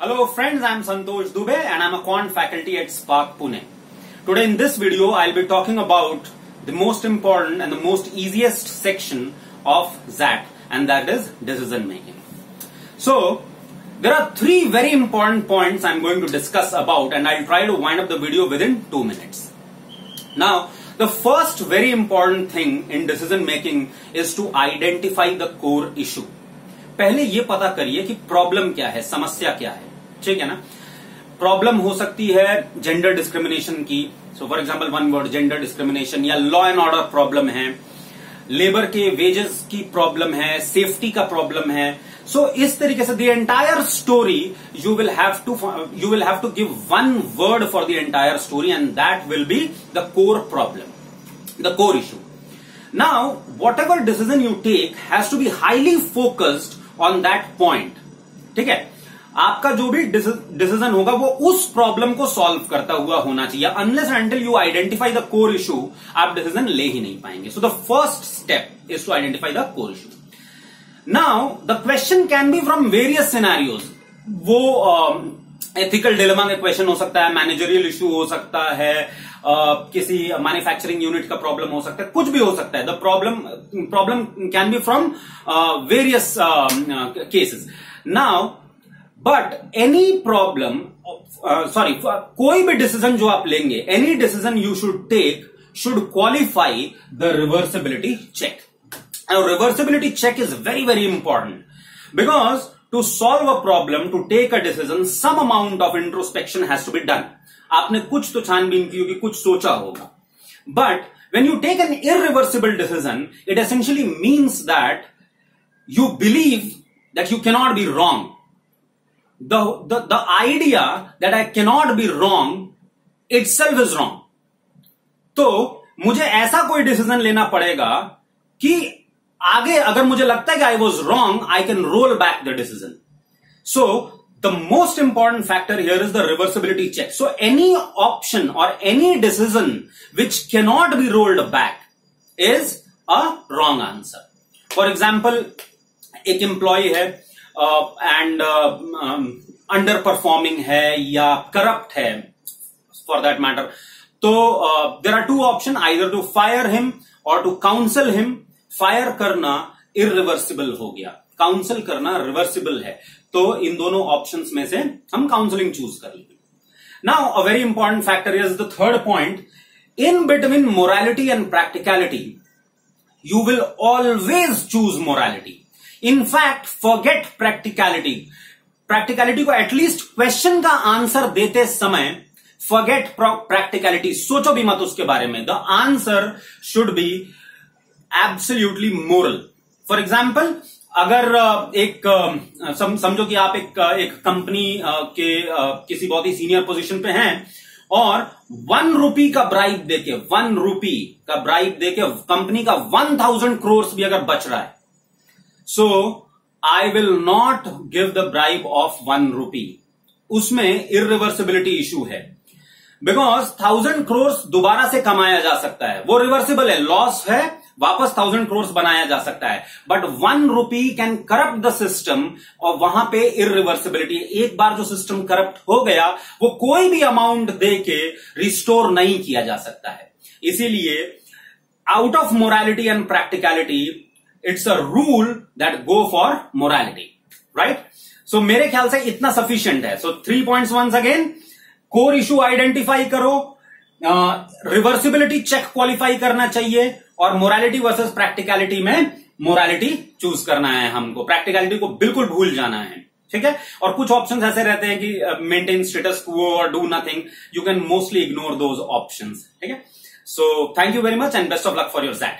Hello friends, I am Santosh Dubey and I am a quant faculty at Spark Pune. Today in this video, I'll be talking about the most important and the most easiest section of XAT, and that is decision making. So, there are three very important points I'm going to discuss about, and I'll try to wind up the video within 2 minutes. Now, the first very important thing in decision making is to identify the core issue. पहले ये पता करिए कि problem क्या है, समस्या क्या है, ठीक है ना। प्रॉब्लम हो सकती है जेंडर डिस्क्रिमिनेशन की, so for example one word gender discrimination, या लॉ एंड ऑर्डर प्रॉब्लम है, लेबर के वेजेस की प्रॉब्लम है, सेफ्टी का प्रॉब्लम है. सो इस तरीके से the entire story you will have to give one word for the entire story and that will be the core problem, the core issue. Now whatever decision you take has to be highly focused on that point. ठीक है, आपका जो भी decision होगा वो उस problem को solve करता हुआ होना चाहिए. Unless and until you identify the core issue, आप डिसीजन ले ही नहीं पाएंगे. So the first step is to identify the core issue. Now the question can be from various scenarios. वो एथिकल डिलेमा का क्वेश्चन हो सकता है, मैनेजरियल इशू हो सकता है, किसी मैन्युफैक्चरिंग यूनिट का प्रॉब्लम हो सकता है, कुछ भी हो सकता है. The problem can be from various cases. Now but any problem कोई भी डिसीजन जो आप लेंगे, any decision you should take should qualify the reversibility check. Now, reversibility check is very, very important because to solve a problem, to take a decision, some amount of introspection has to be done. आपने कुछ तो छानबीन की होगी, कुछ सोचा होगा. But when you take an irreversible decision, it essentially means that you believe that you cannot be wrong. The idea that I cannot be wrong itself is wrong. तो मुझे ऐसा कोई डिसीजन लेना पड़ेगा कि आगे अगर मुझे लगता है कि I was wrong, I can roll back the decision. So the most important factor here is the reversibility check. So any option और any decision which cannot be rolled back is a wrong answer. For example, एक employee है and under performing है या corrupt है for that matter, तो there are two option, either to fire him और to counsel him. Fire करना irreversible हो गया, काउंसिल करना रिवर्सिबल है, तो इन दोनों ऑप्शंस में से हम काउंसलिंग चूज कर लेंगे. Now a very important factor is the third point. In between morality and practicality you will always choose morality. In fact forget practicality. Practicality को एटलीस्ट क्वेश्चन का आंसर देते समय फॉरगेट प्रैक्टिकलिटी, सोचो भी मत उसके बारे में. The answer should be absolutely moral. For example, अगर एक समझो कि आप एक कंपनी के किसी बहुत ही सीनियर पोजीशन पे हैं और ₹1 का ब्राइब देके, ₹1 का ब्राइब देके कंपनी का 1000 करोड़ भी अगर बच रहा है, so I will not give the bribe of ₹1. उसमें इरिवर्सिबिलिटी इशू है, बिकॉज 1000 करोड़ दोबारा से कमाया जा सकता है, वो रिवर्सिबल है, लॉस है, वापस 1000 करोड़ बनाया जा सकता है. But ₹1 can corrupt the system, और वहां पे इरिवर्सिबिलिटी. एक बार जो सिस्टम करप्ट हो गया, वो कोई भी अमाउंट दे के रिस्टोर नहीं किया जा सकता है. इसीलिए out of morality and practicality, it's a rule that go for morality, right. So मेरे ख्याल से इतना सफिशियंट है. So 3 points once again. Core issue identify करो, रिवर्सिबिलिटी चेक क्वालिफाई करना चाहिए, और मोरालिटी वर्सेस प्रैक्टिकलिटी में मोरालिटी चूज करना है हमको. प्रैक्टिकलिटी को बिल्कुल भूल जाना है, ठीक है. और कुछ ऑप्शंस ऐसे रहते हैं कि मेंटेन स्टेटस क्वो और do nothing. You can mostly ignore those options, ठीक है. So thank you very much and best of luck for your ज़ैट.